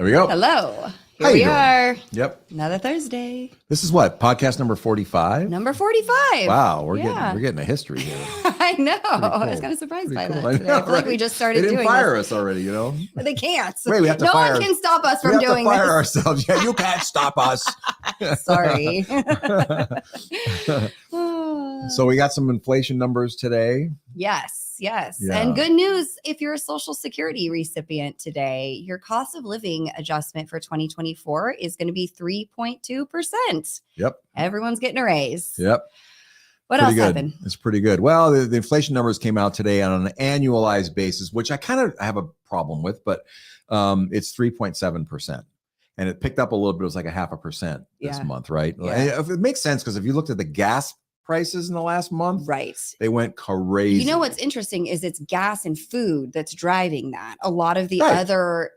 There we go. Hello. How Here we you doing? are. Yep. Another Thursday. This is what? Podcast number 45? Number 45. Wow, we're getting a history here. I know. Cool. I was kind of surprised by cool. that today. I feel like we just started doing doing They didn't fire this. us already, you know? But they can't. Wait, we have to no fire. one can stop us from we have doing to fire this. ourselves. Yeah, you can't stop us. Sorry. So we got some inflation numbers today. Yes. Yeah. And good news, if you're a Social Security recipient today, your cost of living adjustment for 2024 is going to be 3.2%. Yep. Everyone's getting a raise. Yep. What Pretty else good. happened? It's pretty good. Well, the inflation numbers came out today on an annualized basis, which I kind of have a problem with, but it's 3.7%. And it picked up a little bit. It was like 0.5% this month, right? Yeah. It makes sense because if you looked at the gas prices in the last month, right, they went crazy. You know what's interesting is it's gas and food that's driving that. A lot of the other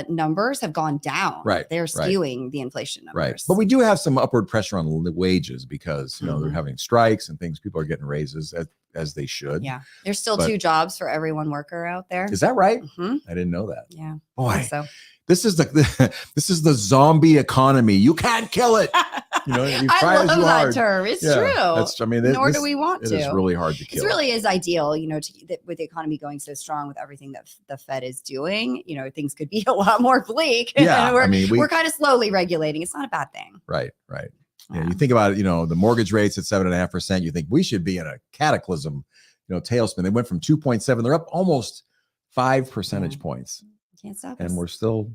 numbers have gone down. Right, they're skewing the inflation numbers. Right, but we do have some upward pressure on the wages because they're having strikes and things. People are getting raises as they should. Yeah, there's still 2 jobs for every 1 worker out there. Is that right? Mm-hmm. I didn't know that. Yeah, boy. So this is the zombie economy. You can't kill it. You know, you try I love as you that hard. term. It's true. Nor do we want to. It is really hard to kill. It really is ideal, with the economy going so strong with everything that the Fed is doing. Things could be a lot more bleak. Yeah, we're kind of slowly regulating. It's not a bad thing. Right. Yeah, you think about it. The mortgage rates at 7.5%. You think we should be in a cataclysm, tailspin. They went from 2.7. They're up almost 5 percentage points. Can't stop us. And we're still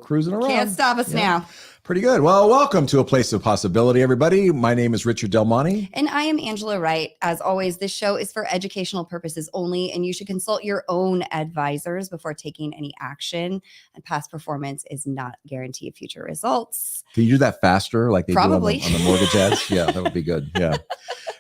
cruising around. Can't stop us now. Pretty good. Well, welcome to A Place of Possibility, everybody. My name is Richard Del Monte. And I am Angela Wright. As always, this show is for educational purposes only, and you should consult your own advisors before taking any action. And past performance is not a guarantee of future results. Can you do that faster like they Probably. do on the mortgage ads? Yeah, that would be good. Yeah.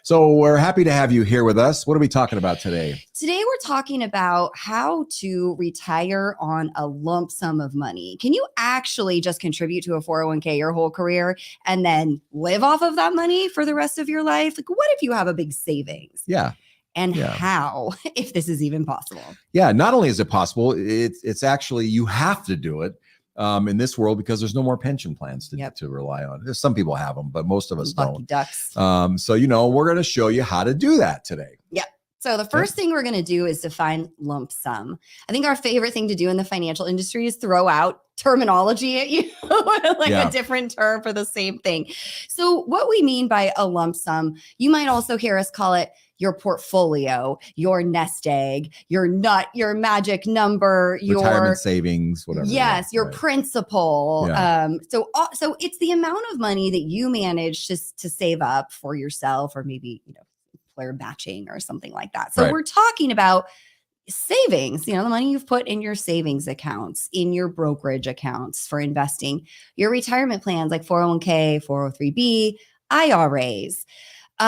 So we're happy to have you here with us. What are we talking about today? Today, we're talking about how to retire on a lump sum of money. Can you actually just contribute to a 401k your whole career and then live off of that money for the rest of your life? Like, what if you have a big savings? Yeah. And how, if this is even possible? Yeah, not only is it possible, it's actually, you have to do it in this world because there's no more pension plans to rely on. Some people have them, but most of us don't. Ducks. So, we're going to show you how to do that today. Yeah. So the first thing we're going to do is define lump sum. I think our favorite thing to do in the financial industry is throw out terminology at you, a different term for the same thing. So what we mean by a lump sum, you might also hear us call it your portfolio, your nest egg, your nut, your magic number, retirement savings, whatever. Yes, your principal. Yeah. So it's the amount of money that you manage to save up for yourself, or maybe employer matching or something like that. So we're talking about savings, the money you've put in your savings accounts, in your brokerage accounts for investing, your retirement plans like 401k, 403b, IRAs.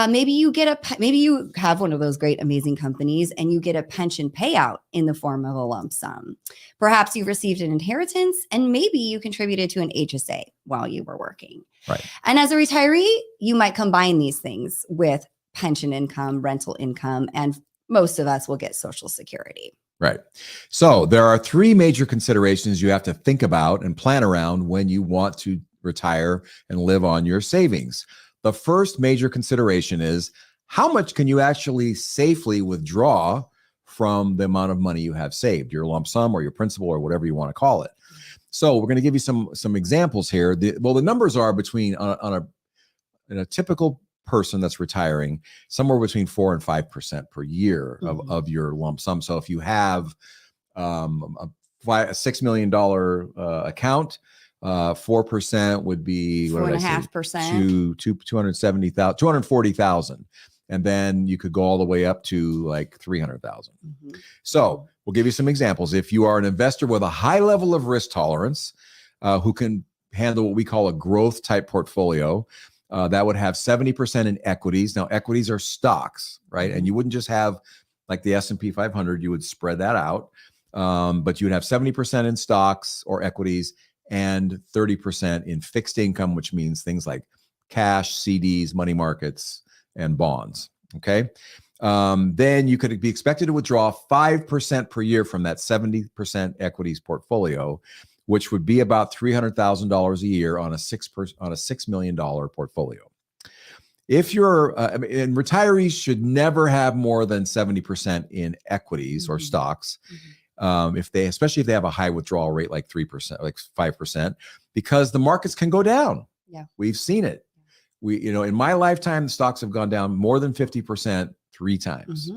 Maybe you have one of those great, amazing companies and you get a pension payout in the form of a lump sum. Perhaps you received an inheritance and maybe you contributed to an HSA while you were working. Right. And as a retiree, you might combine these things with pension income, rental income, and most of us will get Social Security. Right. So there are 3 major considerations you have to think about and plan around when you want to retire and live on your savings. The first major consideration is how much can you actually safely withdraw from the amount of money you have saved, your lump sum or your principal or whatever you want to call it. So we're going to give you some examples here. The numbers are between in a typical person that's retiring, somewhere between 4 and 5% per year of your lump sum. So if you have a $6 million account, 4% would be 4.5%, 240,000. And then you could go all the way up to like 300,000. So we'll give you some examples. If you are an investor with a high level of risk tolerance, who can handle what we call a growth type portfolio, that would have 70% in equities. Now, equities are stocks, right? And you wouldn't just have like the S&P 500, you would spread that out. But you would have 70% in stocks or equities and 30% in fixed income, which means things like cash, CDs, money markets, and bonds. Okay. Then you could be expected to withdraw 5% per year from that 70% equities portfolio, which would be about $300,000 a year on a $6 million portfolio. If you're, and retirees should never have more than 70% in equities or stocks. Especially if they have a high withdrawal rate, like 3%, like 5%, because the markets can go down. Yeah. We've seen it. In my lifetime, the stocks have gone down more than 50% 3 times.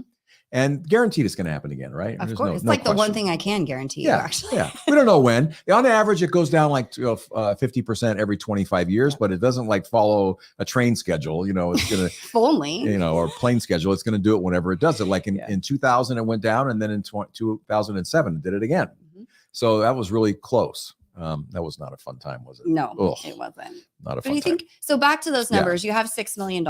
And guaranteed it's going to happen again, right? Of course. It's like the one thing I can guarantee you, actually. We don't know when. On average, it goes down like 50% every 25 years, but it doesn't like follow a train schedule. It's going to, if only, or a plane schedule. It's going to do it whenever it does it. Like in 2000, it went down. And then in 2007, it did it again. So that was really close. That was not a fun time, was it? No, it wasn't. Not a fun time. But you think, so back to those numbers, you have $6 million.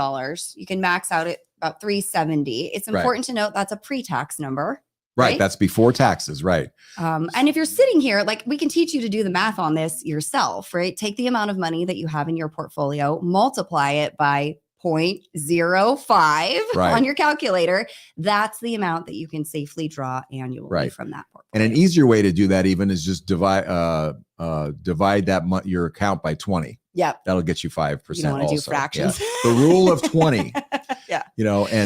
You can max out at about 370. It's important to note that's a pre-tax number. Right. That's before taxes. Right. And if you're sitting here, like we can teach you to do the math on this yourself, right? Take the amount of money that you have in your portfolio, multiply it by 0.05 on your calculator. That's the amount that you can safely draw annually from that portfolio. And an easier way to do that even is just divide that your account by 20. Yep. That'll get you 5%. You don't want to do fractions. The rule of 20.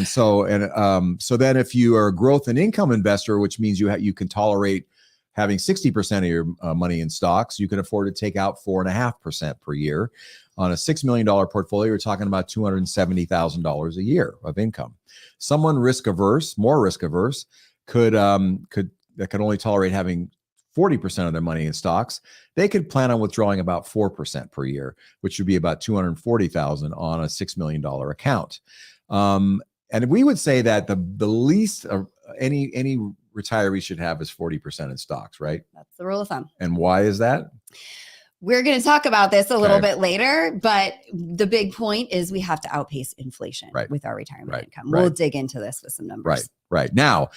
So then if you are a growth and income investor, which means you can tolerate having 60% of your money in stocks, you can afford to take out 4.5% per year. On a $6 million portfolio, you're talking about $270,000 a year of income. Someone more risk averse, could only tolerate having 40% of their money in stocks. They could plan on withdrawing about 4% per year, which would be about $240,000 on a $6 million account. And we would say that the least any retiree should have is 40% in stocks, right? That's the rule of thumb. And why is that? We're going to talk about this a little bit later, but the big point is we have to outpace inflation with our retirement income. We'll dig into this with some numbers. Right. Now,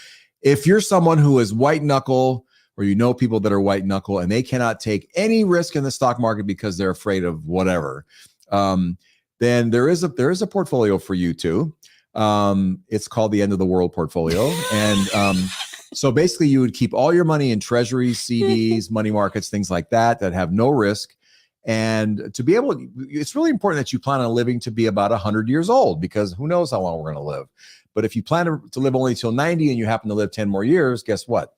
if you're someone who is white knuckle, or people that are white knuckle and they cannot take any risk in the stock market because they're afraid of whatever, then there is a portfolio for you too. It's called the end of the world portfolio. And so basically you would keep all your money in treasuries, CDs, money markets, things like that have no risk. And to be able to, it's really important that you plan on living to be about 100 years old, because who knows how long we're going to live. But if you plan to live only till 90 and you happen to live 10 more years, guess what?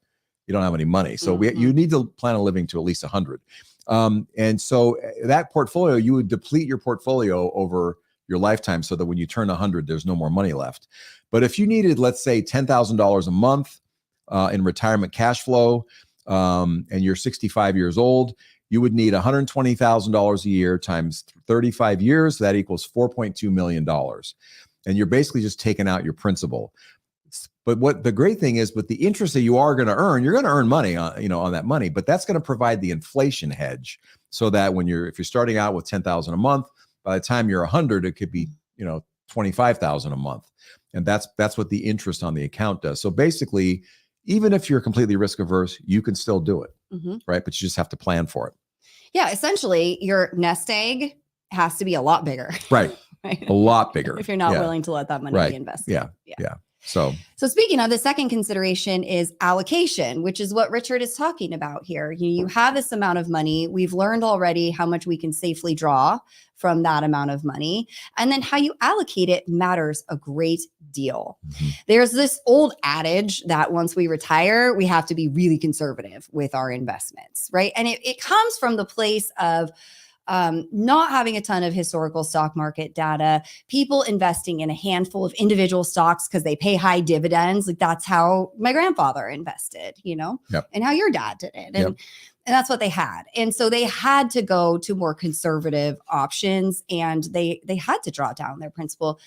You don't have any money. So you need to plan on living to at least 100. And so that portfolio, you would deplete your portfolio over your lifetime so that when you turn 100, there's no more money left. But if you needed, let's say, $10,000 a month in retirement cash flow, and you're 65 years old, you would need $120,000 a year times 35 years. That equals $4.2 million. And you're basically just taking out your principal. But what the great thing is, with the interest that you are going to earn, you're going to earn money on that money, but that's going to provide the inflation hedge, so that if you're starting out with $10,000 a month, by the time you're 100, it could be, $25,000 a month. And that's what the interest on the account does. So basically, even if you're completely risk averse, you can still do it, right? But you just have to plan for it. Yeah, essentially, your nest egg has to be a lot bigger. Right. A lot bigger. If you're not willing to let that money be invested. Yeah. So speaking of, the second consideration is allocation, which is what Richard is talking about here. You have this amount of money. We've learned already how much we can safely draw from that amount of money. And then how you allocate it matters a great deal. There's this old adage that once we retire, we have to be really conservative with our investments, right? And it comes from the place of not having a ton of historical stock market data, people investing in a handful of individual stocks because they pay high dividends. Like that's how my grandfather invested, and how your dad did it. And that's what they had. And so they had to go to more conservative options, and they had to draw down their principal.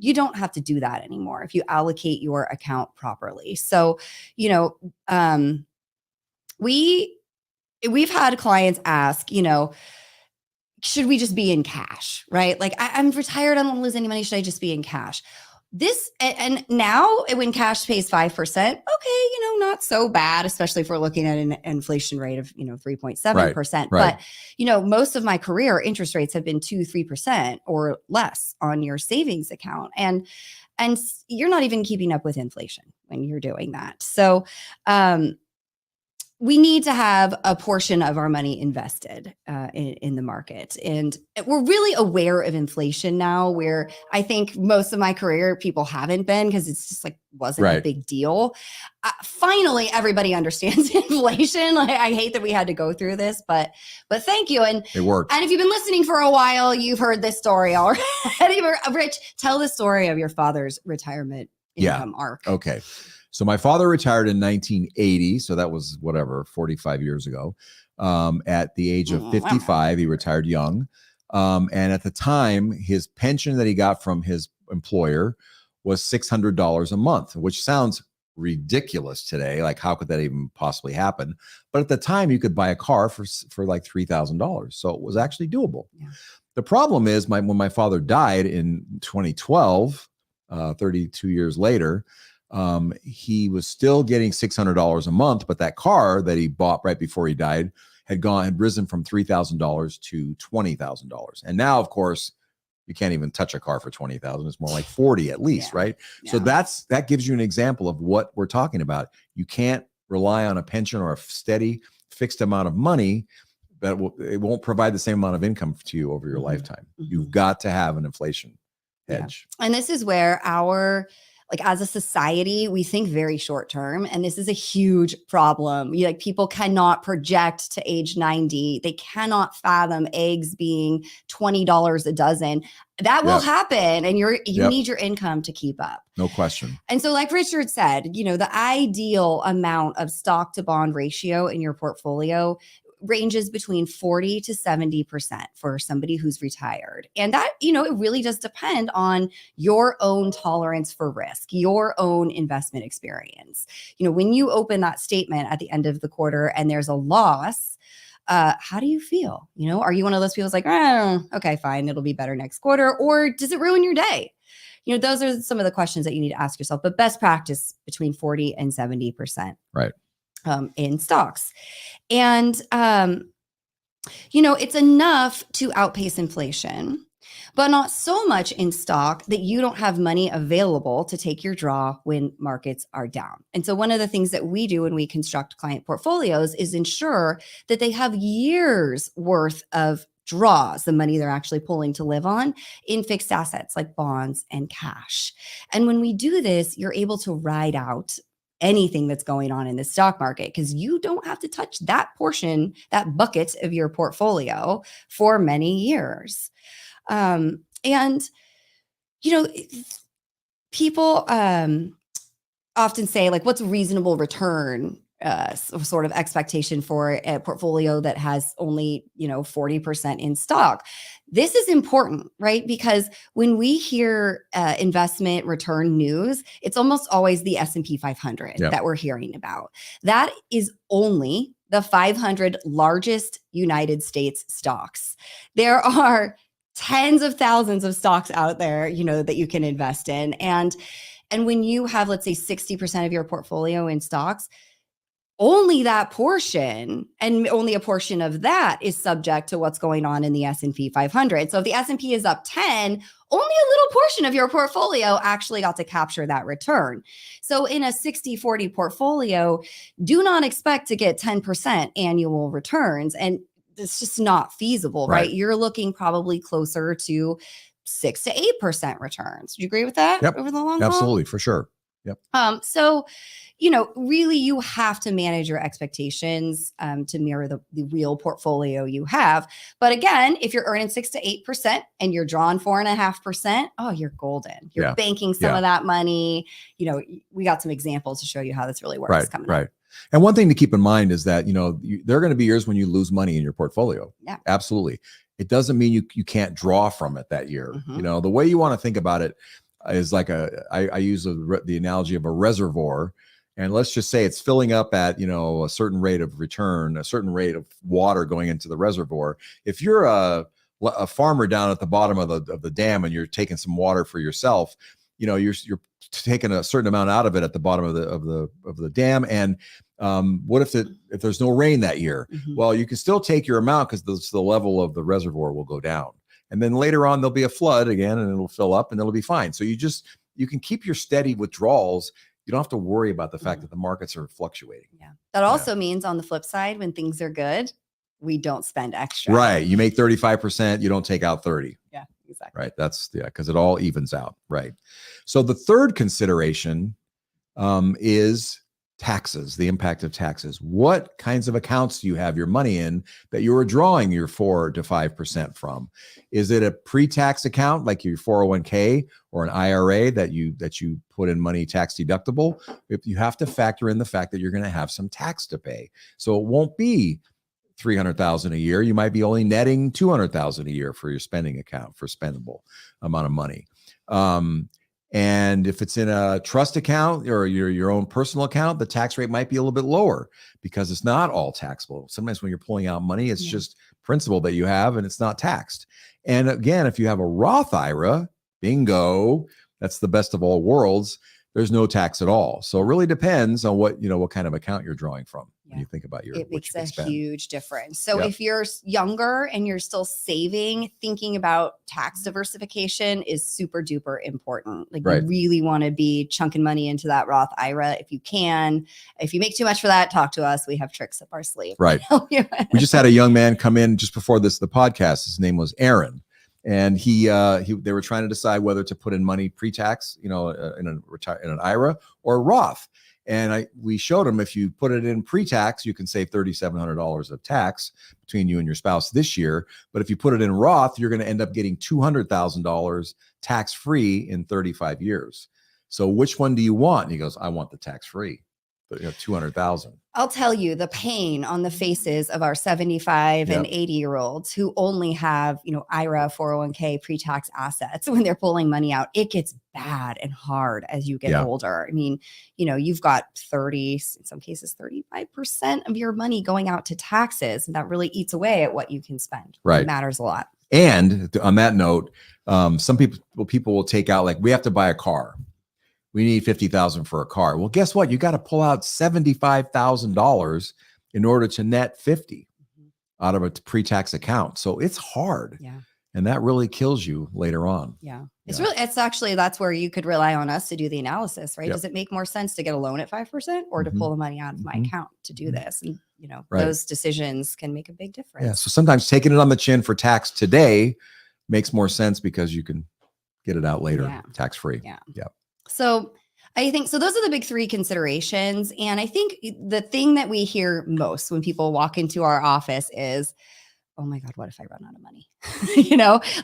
You don't have to do that anymore if you allocate your account properly. So, we've had clients ask, should we just be in cash, right? Like I'm retired, I don't want to lose any money. Should I just be in cash? And now when cash pays 5%, okay, not so bad, especially if we're looking at an inflation rate of, 3.7%. Right. But, most of my career, interest rates have been 2-3% or less on your savings account. And you're not even keeping up with inflation when you're doing that. So, we need to have a portion of our money invested in the market. And we're really aware of inflation now, where I think most of my career people haven't been, because it's just like wasn't a big deal. Finally, everybody understands inflation. Like, I hate that we had to go through this, but thank you. And it worked. And if you've been listening for a while, you've heard this story already. Rich, tell the story of your father's retirement income arc. Okay. So my father retired in 1980. So that was 45 years ago. At the age of 55, he retired young. And at the time, his pension that he got from his employer was $600 a month, which sounds ridiculous today. Like, how could that even possibly happen? But at the time, you could buy a car for like $3,000. So it was actually doable. Yeah. The problem is when my father died in 2012, 32 years later, he was still getting $600 a month, but that car that he bought right before he died had risen from $3,000 to $20,000. And now, of course, you can't even touch a car for $20,000. It's more like 40 at least, right? Yeah. So that gives you an example of what we're talking about. You can't rely on a pension or a steady fixed amount of money that it won't provide the same amount of income to you over your lifetime. You've got to have an inflation hedge. Yeah. And this is where as a society, we think very short term, and this is a huge problem. People cannot project to age 90. They cannot fathom eggs being $20 a dozen. That will happen, and you need your income to keep up. No question. And so, like Richard said, the ideal amount of stock to bond ratio in your portfolio ranges between 40 to 70% for somebody who's retired. And that, it really does depend on your own tolerance for risk, your own investment experience. When you open that statement at the end of the quarter and there's a loss, how do you feel? Are you one of those people who's like, oh, okay, fine, it'll be better next quarter? Or does it ruin your day? Those are some of the questions that you need to ask yourself. But best practice between 40 and 70%. Right. In stocks. And, it's enough to outpace inflation, but not so much in stock that you don't have money available to take your draw when markets are down. And so one of the things that we do when we construct client portfolios is ensure that they have years worth of draws, the money they're actually pulling to live on, in fixed assets like bonds and cash. And when we do this, you're able to ride out anything that's going on in the stock market, because you don't have to touch that portion, that bucket of your portfolio for many years. People often say, like, what's a reasonable return sort of expectation for a portfolio that has only 40% in stock? This is important, right? Because when we hear investment return news, it's almost always the S&P 500 that we're hearing about. That is only the 500 largest United States stocks. There are tens of thousands of stocks out there, that you can invest in. And when you have, let's say, 60% of your portfolio in stocks, only that portion, and only a portion of that, is subject to what's going on in the S&P 500. So if the S&P is up 10, only a little portion of your portfolio actually got to capture that return. So in a 60-40 portfolio, do not expect to get 10% annual returns. And it's just not feasible, right? You're looking probably closer to 6 to 8% returns. Do you agree with that? Yep. Over the long haul? Absolutely, for sure. Yep. So, really you have to manage your expectations to mirror the real portfolio you have. But again, if you're earning 6 to 8% and you're drawing 4.5%, oh, you're golden. You're banking some of that money. We got some examples to show you how this really works coming up. And one thing to keep in mind is that, there are going to be years when you lose money in your portfolio. Yeah, absolutely. It doesn't mean you can't draw from it that year. The way you want to think about it is like I use the analogy of a reservoir. And let's just say it's filling up at, a certain rate of return, a certain rate of water going into the reservoir. If you're a farmer down at the bottom of the dam and you're taking some water for yourself, you're taking a certain amount out of it at the bottom of the dam. And what if there's no rain that year? Well, you can still take your amount, because the level of the reservoir will go down. And then later on, there'll be a flood again and it'll fill up and it'll be fine. So you can keep your steady withdrawals. you don't have to worry about the fact that the markets are fluctuating. Yeah. That also means on the flip side, when things are good, we don't spend extra. Right. You make 35%, you don't take out 30. Yeah, exactly. Right. That's because it all evens out. Right. So the third consideration is taxes, the impact of taxes. What kinds of accounts do you have your money in that you are drawing your 4 to 5% from? Is it a pre-tax account like your 401k or an IRA that you put in money tax deductible? If you have to factor in the fact that you're going to have some tax to pay. So it won't be $300,000 a year. You might be only netting $200,000 a year for your spending account for spendable amount of money. And if it's in a trust account or your own personal account, the tax rate might be a little bit lower because it's not all taxable. Sometimes when you're pulling out money, it's just principal that you have and it's not taxed. And again, if you have a Roth IRA, bingo, that's the best of all worlds. There's no tax at all. So it really depends on what kind of account you're drawing from when you think about it makes a huge difference. So if you're younger and you're still saving, thinking about tax diversification is super duper important. Like you really want to be chunking money into that Roth IRA if you can. If you make too much for that, talk to us. We have tricks up our sleeve. Right. We just had a young man come in just before the podcast. His name was Aaron. And they were trying to decide whether to put in money pre-tax, in an IRA or Roth. And we showed him if you put it in pre-tax, you can save $3,700 of tax between you and your spouse this year. But if you put it in Roth, you're going to end up getting $200,000 tax-free in 35 years. So which one do you want? And he goes, I want the tax-free. But 200,000. I'll tell you the pain on the faces of our 75 and 80-year-olds who only have, IRA, 401k, pre-tax assets when they're pulling money out. It gets bad and hard as you get older. I mean, you've got 30, in some cases, 35% of your money going out to taxes. And that really eats away at what you can spend. Right. It matters a lot. And on that note, some people will take out, like, we have to buy a car. We need $50,000 for a car. Well, guess what? You got to pull out $75,000 in order to net 50 out of a pre-tax account. So it's hard. Yeah. And that really kills you later on. Yeah. That's where you could rely on us to do the analysis, right? Yep. Does it make more sense to get a loan at 5% or to pull the money out of my account to do this? And, those decisions can make a big difference. Yeah. So sometimes taking it on the chin for tax today makes more sense because you can get it out later, tax-free. Yeah. Yep. So I think, those are the big three considerations. And I think the thing that we hear most when people walk into our office is, oh my God, what if I run out of money?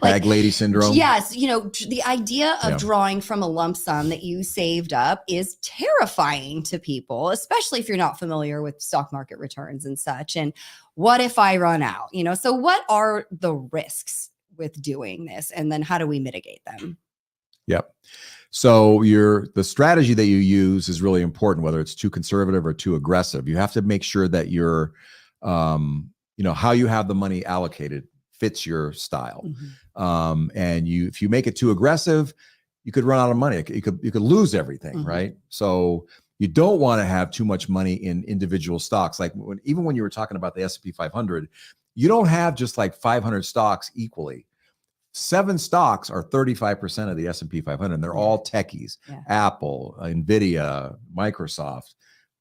Bag lady syndrome. Yes. The idea of drawing from a lump sum that you saved up is terrifying to people, especially if you're not familiar with stock market returns and such. And what if I run out? So what are the risks with doing this? And then how do we mitigate them? Yep. So the strategy that you use is really important, whether it's too conservative or too aggressive. You have to make sure that you're, how you have the money allocated fits your style. And if you make it too aggressive, you could run out of money. You could lose everything, right? So you don't want to have too much money in individual stocks. Like even when you were talking about the S&P 500, you don't have just like 500 stocks equally. 7 stocks are 35% of the S&P 500, and they're all techies. Apple, Nvidia, Microsoft,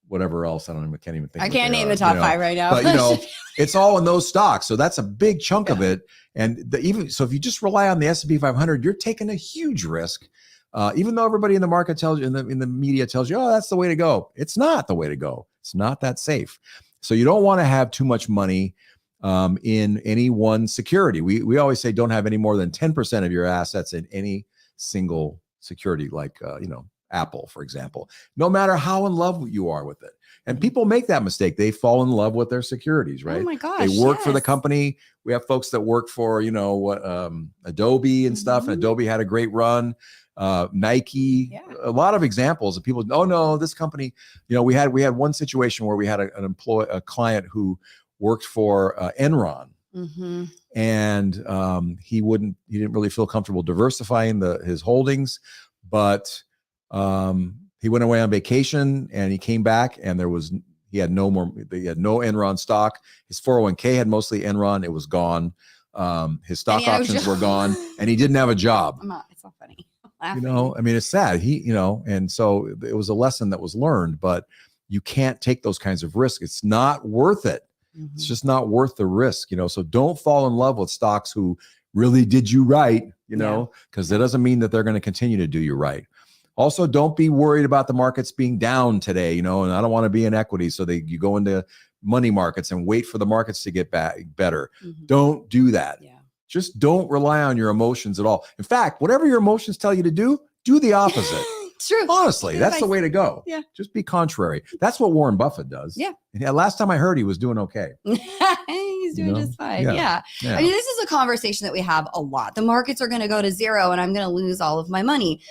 whatever else. Can't even think. I can't name the top 5 right now. But it's all in those stocks, so that's a big chunk of it. And so if you just rely on the S&P 500, you're taking a huge risk. Even though everybody in the market tells you, in the media tells you, oh, that's the way to go. It's not the way to go. It's not that safe. So you don't want to have too much money in any one security. We always say don't have any more than 10% of your assets in any single security, like Apple, for example, no matter how in love you are with it. And people make that mistake. They fall in love with their securities, right? Oh my gosh. They work for the company. We have folks that work for, Adobe and stuff. And Adobe had a great run. Nike, a lot of examples of people. Oh no, this company, we had one situation where we had a client who worked for Enron, and he didn't really feel comfortable diversifying his holdings, but he went away on vacation and he came back and he had no Enron stock. His 401k had mostly Enron. It was gone. His stock options were gone, and he didn't have a job. It's not funny. laughing. I mean, it's sad. And so it was a lesson that was learned, but you can't take those kinds of risks. It's not worth it. It's just not worth the risk, so don't fall in love with stocks who really did you right, because that doesn't mean that they're going to continue to do you right. Also, don't be worried about the markets being down today, and I don't want to be in equity. So you go into money markets and wait for the markets to get better. Don't do that. Just don't rely on your emotions at all. In fact, whatever your emotions tell you to do the opposite. True. Honestly, that's the way to go. Yeah. Just be contrary. That's what Warren Buffett does. Yeah. Last time I heard, he was doing okay. He's doing just fine. Yeah. I mean, this is a conversation that we have a lot. The markets are going to go to zero and I'm going to lose all of my money.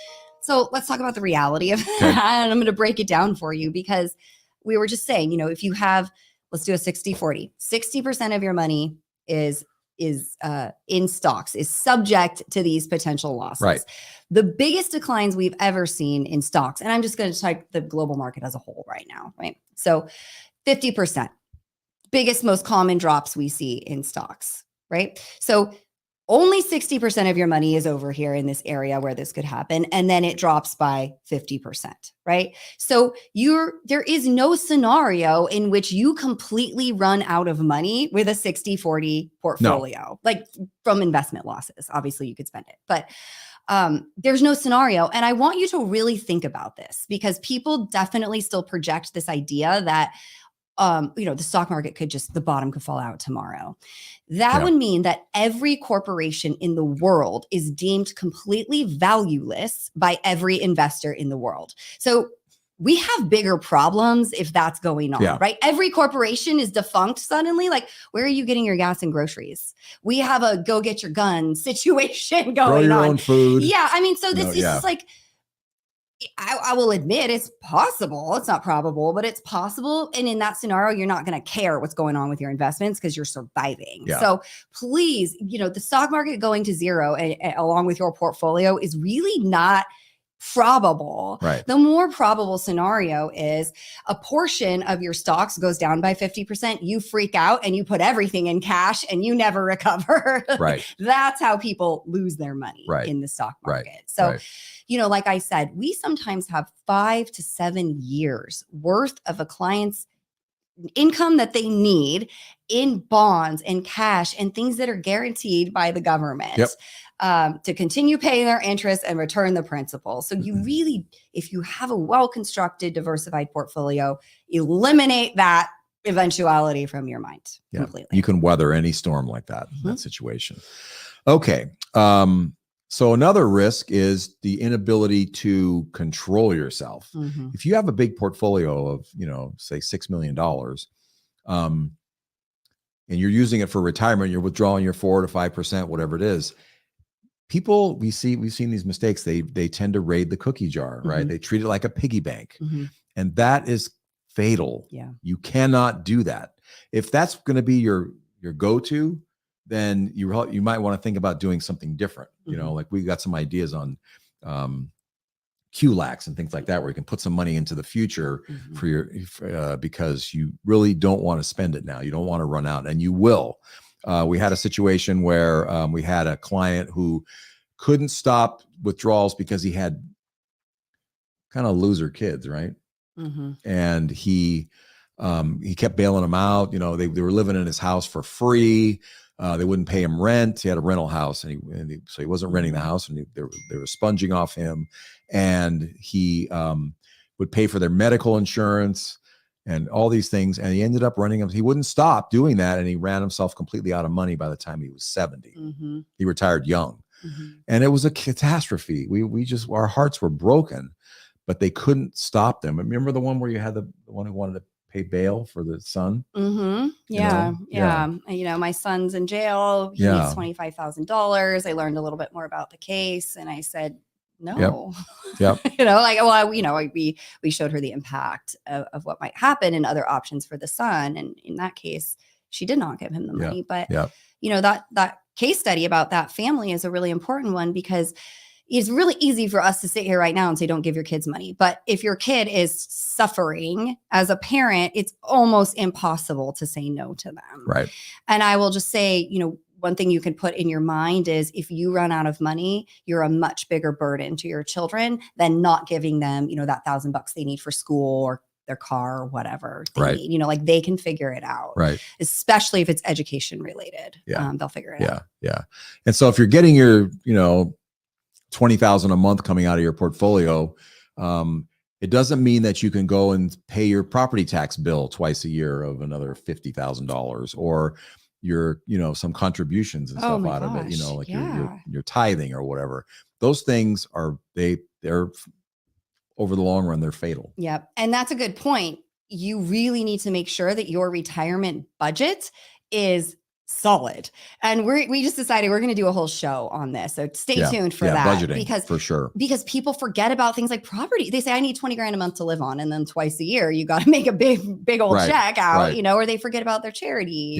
So let's talk about the reality of that. And I'm going to break it down for you because we were just saying, if you have, let's do a 60-40, 60% of your money is in stocks, is subject to these potential losses. Right. The biggest declines we've ever seen in stocks, and I'm just going to take the global market as a whole right now, right? So 50%, biggest, most common drops we see in stocks, right? So only 60% of your money is over here in this area where this could happen. And then it drops by 50%, right? So there is no scenario in which you completely run out of money with a 60-40 portfolio, like from investment losses. Obviously you could spend it, but there's no scenario. And I want you to really think about this because people definitely still project this idea that the stock market the bottom could fall out tomorrow. That would mean that every corporation in the world is deemed completely valueless by every investor in the world. So we have bigger problems if that's going on, right? Every corporation is defunct suddenly. Like, where are you getting your gas and groceries? We have a go get your gun situation going on. Grow your own food. Yeah. I mean, so this is just like, I will admit it's possible. It's not probable, but it's possible. And in that scenario, you're not going to care what's going on with your investments because you're surviving. Yeah. So please, the stock market going to zero along with your portfolio is really not probable. Right. The more probable scenario is a portion of your stocks goes down by 50%. You freak out and you put everything in cash and you never recover. Right. That's how people lose their money in the stock market. Right. So, like I said, we sometimes have 5 to 7 years worth of a client's income that they need in bonds and cash and things that are guaranteed by the government. To continue paying their interest and return the principal. So you really, if you have a well-constructed, diversified portfolio, eliminate that eventuality from your mind completely. You can weather any storm like that in that situation. Okay. So another risk is the inability to control yourself. If you have a big portfolio of, say $6 million, and you're using it for retirement, you're withdrawing your 4 to 5%, whatever it is. People, we've seen these mistakes. They tend to raid the cookie jar, right? They treat it like a piggy bank, and that is fatal. Yeah, you cannot do that. If that's going to be your go-to, then you might want to think about doing something different. Like we got some ideas on QLACs and things like that, where you can put some money into the future for your because you really don't want to spend it now. You don't want to run out, and you will. We had a situation where we had a client who couldn't stop withdrawals because he had kind of loser kids, right? And he kept bailing them out. They were living in his house for free. They wouldn't pay him rent. He had a rental house, so he wasn't renting the house, and they were sponging off him. And he would pay for their medical insurance and all these things. And he ended up he wouldn't stop doing that. And he ran himself completely out of money by the time he was 70. He retired young. And it was a catastrophe. Our hearts were broken, but they couldn't stop them. Remember the one where you had the one who wanted to pay bail for the son? Yeah. My son's in jail. He needs $25,000. I learned a little bit more about the case. And I said, no. Yep. We showed her the impact of what might happen and other options for the son. And in that case, she did not give him the money. But, that case study about that family is a really important one because it's really easy for us to sit here right now and say, don't give your kids money. But if your kid is suffering as a parent, it's almost impossible to say no to them. Right. And I will just say, one thing you can put in your mind is if you run out of money, you're a much bigger burden to your children than not giving them, that $1,000 they need for school or their car or whatever they need. Like they can figure it out. Right. Especially if it's education related. Yeah. They'll figure it out. Yeah. And so if you're getting your, $20,000 a month coming out of your portfolio, it doesn't mean that you can go and pay your property tax bill twice a year of another $50,000 or your, some contributions and stuff out of it, like your tithing or whatever. Those things they're over the long run, they're fatal. Yep. And that's a good point. You really need to make sure that your retirement budget is solid. And we just decided we're going to do a whole show on this. So stay tuned for that. Budgeting, for sure. Because people forget about things like property. They say, I need 20 grand a month to live on. And then twice a year, you got to make a big old check out, or they forget about their charity.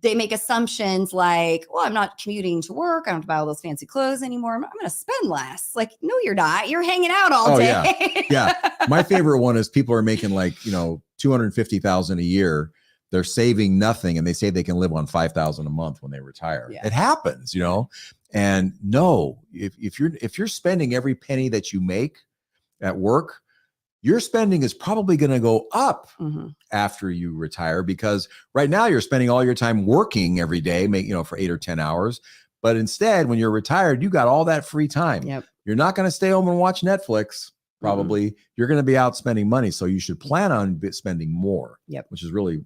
They make assumptions like, well, I'm not commuting to work. I don't have to buy all those fancy clothes anymore. I'm going to spend less. Like, no, you're not. You're hanging out all day. Yeah. My favorite one is people are making like, $250,000 a year. They're saving nothing. And they say they can live on $5,000 a month when they retire. Yeah. It happens, and no, if you're spending every penny that you make at work, your spending is probably going to go up after you retire, because right now you're spending all your time working every day, for 8 or 10 hours. But instead, when you're retired, you got all that free time. Yep. You're not going to stay home and watch Netflix. Probably you're going to be out spending money. So you should plan on spending more, which is really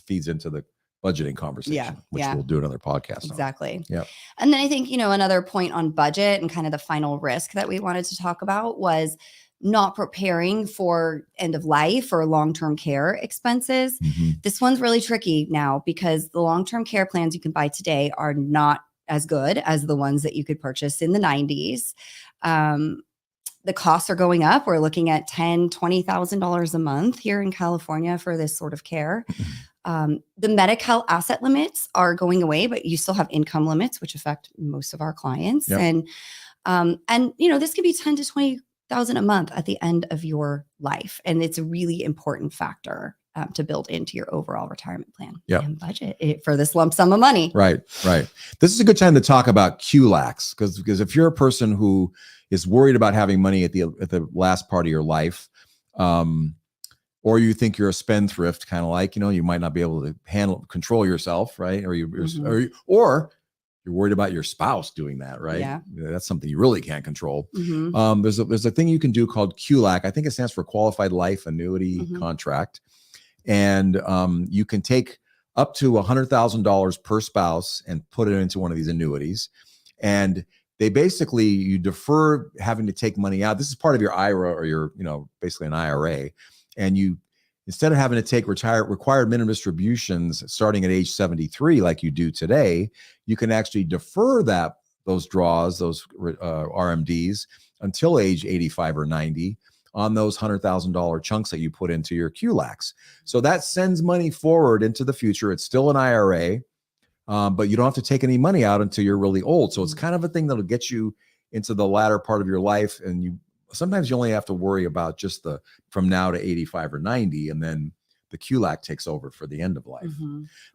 feeds into the budgeting conversation, which we'll do another podcast. Exactly. Yeah. And then I think, another point on budget and kind of the final risk that we wanted to talk about was not preparing for end of life or long-term care expenses. This one's really tricky now because the long-term care plans you can buy today are not as good as the ones that you could purchase in the 90s. The costs are going up. We're looking at $10,000, $20,000 a month here in California for this sort of care. The Medicare asset limits are going away, but you still have income limits, which affect most of our clients. Yep. And this could be $10,000 to $20,000 a month at the end of your life. And it's a really important factor to build into your overall retirement plan and budget for this lump sum of money. Right. This is a good time to talk about QLACs because if you're a person who is worried about having money at the last part of your life, or you think you're a spendthrift, kind of like, you might not be able to control yourself, right? Or or you're worried about your spouse doing that, right? Yeah. That's something you really can't control. There's a thing you can do called QLAC. I think it stands for Qualified Life Annuity Contract. And you can take up to $100,000 per spouse and put it into one of these annuities. And they basically, you defer having to take money out. This is part of your IRA or your, basically an IRA. And you, instead of having to take required minimum distributions starting at age 73, like you do today, you can actually defer those draws, those RMDs until age 85 or 90 on those $100,000 chunks that you put into your QLACs. So that sends money forward into the future. It's still an IRA, but you don't have to take any money out until you're really old. So it's kind of a thing that'll get you into the latter part of your life. And sometimes you only have to worry about just from now to 85 or 90, and then the QLAC takes over for the end of life.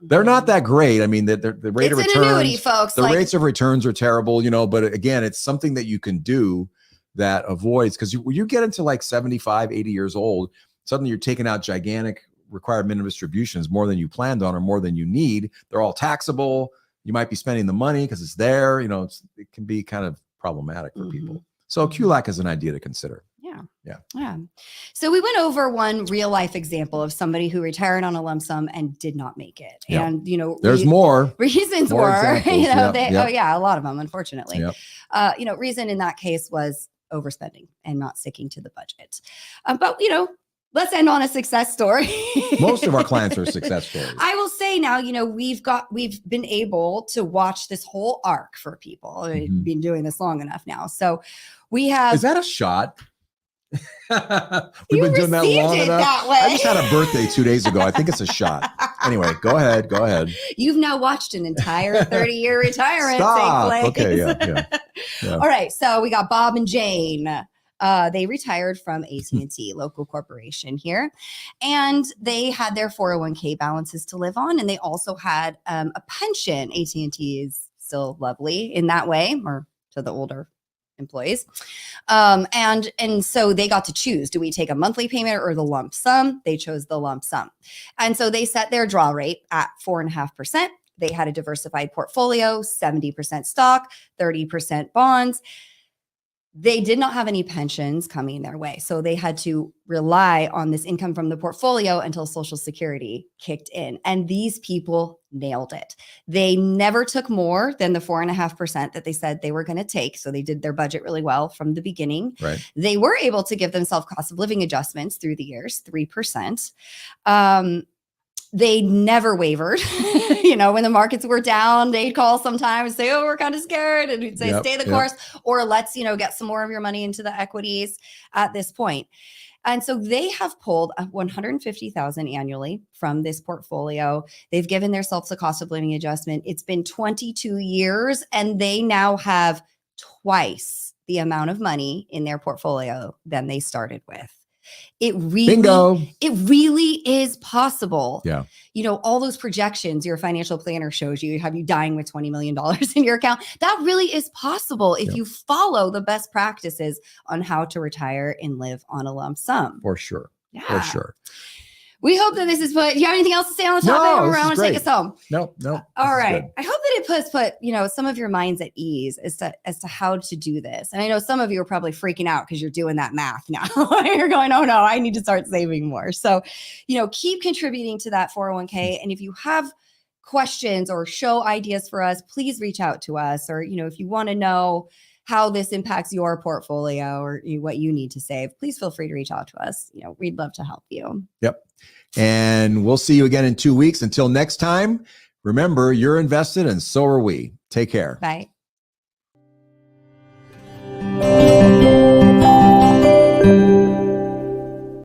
They're not that great. I mean, the rate of returns, annuity, folks. The rates of returns are terrible, but again, it's something that you can do that avoids, because you get into like 75, 80 years old, suddenly you're taking out gigantic required minimum distributions, more than you planned on or more than you need. They're all taxable. You might be spending the money because it's there. It can be kind of problematic for people. So QLAC is an idea to consider. Yeah. So we went over one real life example of somebody who retired on a lump sum and did not make it. Yep. And, there's more reasons more were, examples. a lot of them, unfortunately. Yep. Reason in that case was overspending and not sticking to the budget. But, let's end on a success story. Most of our clients are success stories. I will say now, we've been able to watch this whole arc for people. We've been doing this long enough now. So we have. Is that a shot? We've been doing that long enough. That way. I just had a birthday 2 days ago. I think it's a shot. Anyway, go ahead. You've now watched an entire 30-year retirement Stop. take place. Okay, yeah. All right. So we got Bob and Jane. They retired from AT&T, local corporation here, and they had their 401k balances to live on, and they also had a pension. AT&T is still lovely in that way, or to the older employees. And so they got to choose, do we take a monthly payment or the lump sum? They chose the lump sum. And so they set their draw rate at 4.5%. They had a diversified portfolio, 70% stock, 30% bonds. They did not have any pensions coming their way. So they had to rely on this income from the portfolio until Social Security kicked in. And these people nailed it. They never took more than the 4.5% that they said they were going to take. So they did their budget really well from the beginning. Right. They were able to give themselves cost of living adjustments through the years, 3%. They never wavered. When the markets were down, they'd call sometimes and say, oh, we're kind of scared. And we'd say, stay the course, or let's, get some more of your money into the equities at this point. And so they have pulled $150,000 annually from this portfolio. They've given themselves a cost of living adjustment. It's been 22 years, and they now have twice the amount of money in their portfolio than they started with. It really is possible. Yeah. All those projections your financial planner shows you, have you dying with $20 million in your account. That really is possible if you follow the best practices on how to retire and live on a lump sum. For sure. Yeah. For sure. We hope that this is do you have anything else to say on the topic? No, or I want to take us home. No. All right. I hope that it put some of your minds at ease as to how to do this. And I know some of you are probably freaking out because you're doing that math now. You're going, oh no, I need to start saving more. So, keep contributing to that 401k. And if you have questions or show ideas for us, please reach out to us. Or, if you want to know how this impacts your portfolio or what you need to save, please feel free to reach out to us. We'd love to help you. Yep. And we'll see you again in 2 weeks. Until next time, remember, you're invested and so are we. Take care. Bye.